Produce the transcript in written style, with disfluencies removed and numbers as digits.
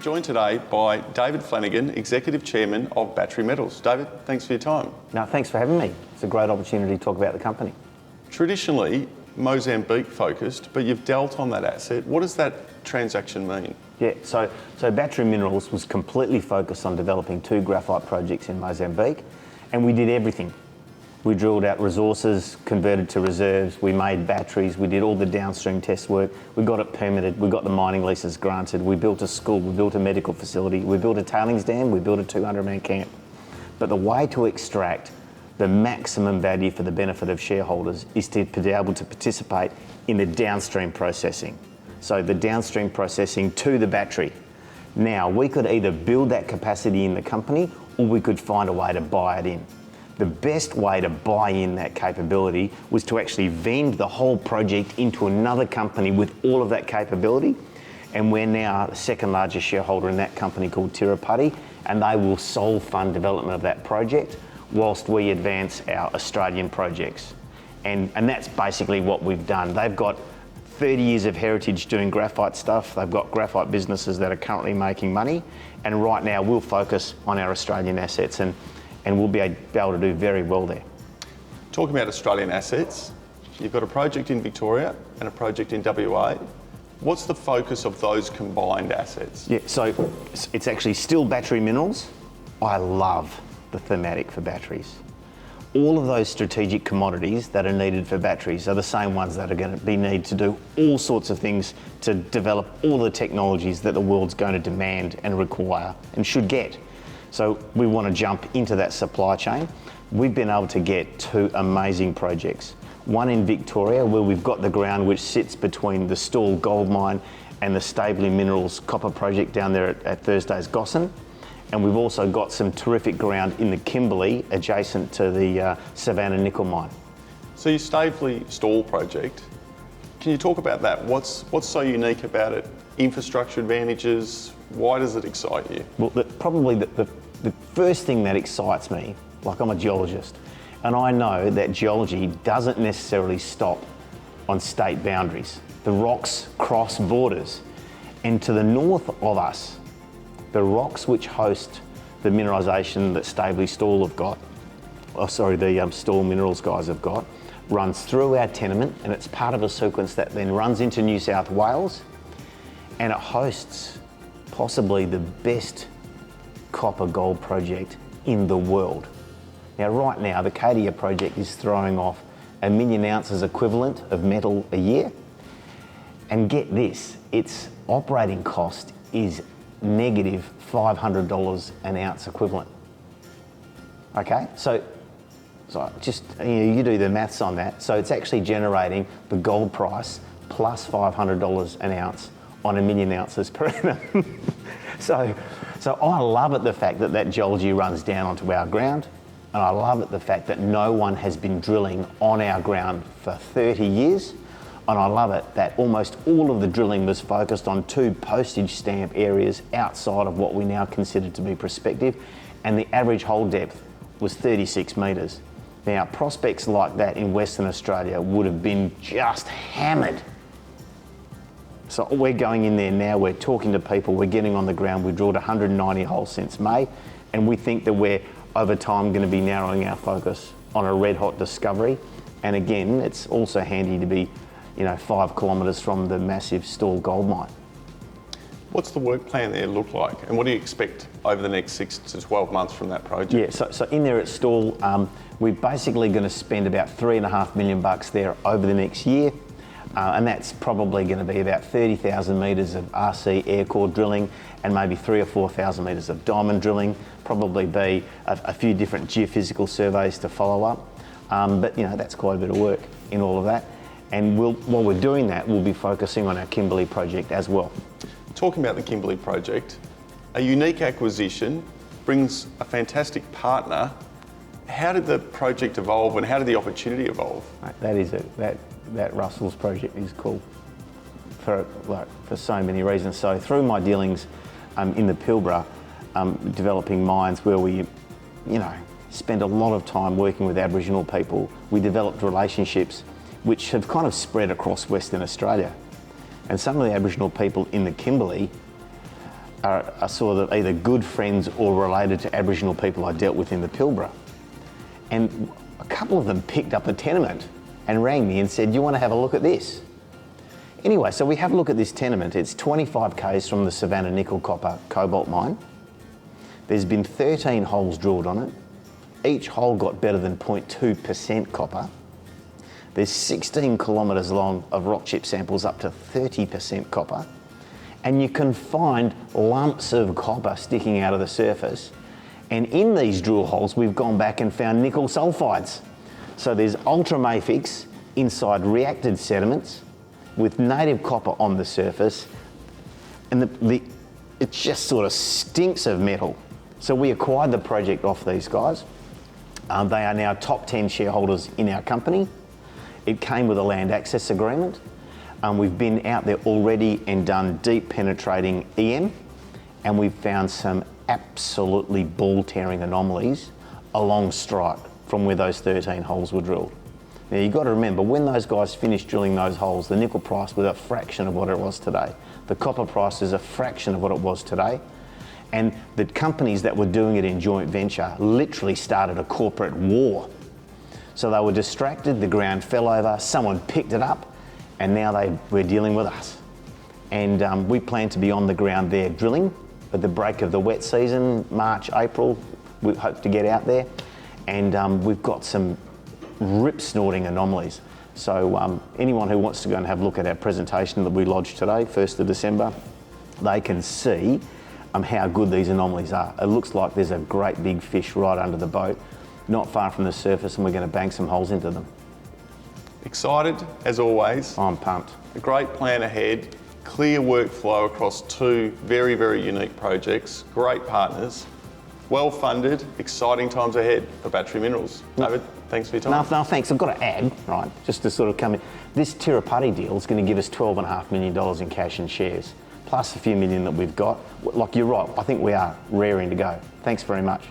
joined today by David Flanagan, Executive Chairman of Battery Metals. David, thanks for your time. No, thanks for having me. It's a great opportunity to talk about the company. Traditionally, Mozambique focused, but you've dealt on that asset. What does that transaction mean? Yeah, so Battery Minerals was completely focused on developing 2 graphite projects in Mozambique, and we did everything. We drilled out resources, converted to reserves, we made batteries, we did all the downstream test work, we got it permitted, we got the mining leases granted, we built a school, we built a medical facility, we built a tailings dam, we built a 200-man camp. But the way to extract the maximum value for the benefit of shareholders is to be able to participate in the downstream processing. So the downstream processing to the battery. Now, we could either build that capacity in the company or we could find a way to buy it in. The best way to buy in that capability was to actually vend the whole project into another company with all of that capability. And we're now the second largest shareholder in that company called Tirupati, and they will sole fund development of that project whilst we advance our Australian projects. And that's basically what we've done. They've got 30 years of heritage doing graphite stuff. They've got graphite businesses that are currently making money. And right now we'll focus on our Australian assets and we'll be able to do very well there. Talking about Australian assets, you've got a project in Victoria and a project in WA. What's the focus of those combined assets? Yeah, so it's actually still Battery Minerals. I love the thematic for batteries. All of those strategic commodities that are needed for batteries are the same ones that are going to be needed to do all sorts of things to develop all the technologies that the world's going to demand and require and should get. So we want to jump into that supply chain. We've been able to get 2 amazing projects. One in Victoria, where we've got the ground which sits between the Stawell gold mine and the Staveley Minerals copper project down there at Thursday's Gossan. And we've also got some terrific ground in the Kimberley adjacent to the Savannah nickel mine. So your Staveley Stawell project, can you talk about that? What's so unique about it? Infrastructure advantages? Why does it excite you? Well, probably the first thing that excites me, like I'm a geologist, and I know that geology doesn't necessarily stop on state boundaries. The rocks cross borders. And to the north of us, the rocks which host the mineralisation that Staveley Stawell have got, the Stawell Minerals guys have got, runs through our tenement, and it's part of a sequence that then runs into New South Wales, and it hosts possibly the best copper gold project in the world. Now, right now, the Cadia project is throwing off 1 million ounces equivalent of metal a year. And get this, its operating cost is negative $500 an ounce equivalent. Okay, so just you do the maths on that. So it's actually generating the gold price plus $500 an ounce on 1 million ounces per annum. So I love it, the fact that geology runs down onto our ground, and I love it, the fact that no one has been drilling on our ground for 30 years, and I love it that almost all of the drilling was focused on 2 postage stamp areas outside of what we now consider to be prospective, and the average hole depth was 36 metres. Now, prospects like that in Western Australia would have been just hammered. So we're going in there now, we're talking to people, we're getting on the ground, we've drilled 190 holes since May, and we think that we're, over time, going to be narrowing our focus on a red hot discovery. And again, it's also handy to be 5 kilometres from the massive Stawell gold mine. What's the work plan there look like, and what do you expect over the next 6 to 12 months from that project? Yeah, so in there at Stawell, we're basically going to spend about $3.5 million there over the next year. And that's probably going to be about 30,000 metres of RC air core drilling and maybe 3,000 or 4,000 metres of diamond drilling, probably be a few different geophysical surveys to follow up. But that's quite a bit of work in all of that. And while we're doing that, we'll be focusing on our Kimberley project as well. Talking about the Kimberley project, a unique acquisition brings a fantastic partner. How did the project evolve and how did the opportunity evolve? That Russell's project is cool for so many reasons. So through my dealings in the Pilbara, developing mines where we, spend a lot of time working with Aboriginal people, we developed relationships which have kind of spread across Western Australia. And some of the Aboriginal people in the Kimberley are sort of either good friends or related to Aboriginal people I dealt with in the Pilbara. And a couple of them picked up a tenement and rang me and said, "You want to have a look at this?" Anyway, so we have a look at this tenement. It's 25 k's from the Savannah nickel copper cobalt mine. There's been 13 holes drilled on it. Each hole got better than 0.2% copper. There's 16 kilometres long of rock chip samples up to 30% copper. And you can find lumps of copper sticking out of the surface. And in these drill holes, we've gone back and found nickel sulfides. So there's ultramafics inside reacted sediments with native copper on the surface. And it just sort of stinks of metal. So we acquired the project off these guys. They are now top 10 shareholders in our company. It came with a land access agreement. We've been out there already and done deep penetrating EM, and we've found some absolutely ball-tearing anomalies along strike from where those 13 holes were drilled. Now you've got to remember, when those guys finished drilling those holes, the nickel price was a fraction of what it was today. The copper price is a fraction of what it was today. And the companies that were doing it in joint venture literally started a corporate war. So they were distracted, the ground fell over, someone picked it up, and now we're dealing with us. And we plan to be on the ground there drilling at the break of the wet season, March, April. We hope to get out there. And we've got some rip-snorting anomalies. So anyone who wants to go and have a look at our presentation that we lodged today, 1st of December, they can see how good these anomalies are. It looks like there's a great big fish right under the boat, not far from the surface, and we're going to bang some holes into them. Excited, as always. I'm pumped. A great plan ahead, clear workflow across two very, very unique projects, great partners, well funded, exciting times ahead for Battery Minerals. David, thanks for your time. No, thanks. I've got to add, right, just to sort of come in, this Tirupati deal is going to give us $12.5 million in cash and shares, plus a few million that we've got. Like, you're right, I think we are raring to go. Thanks very much.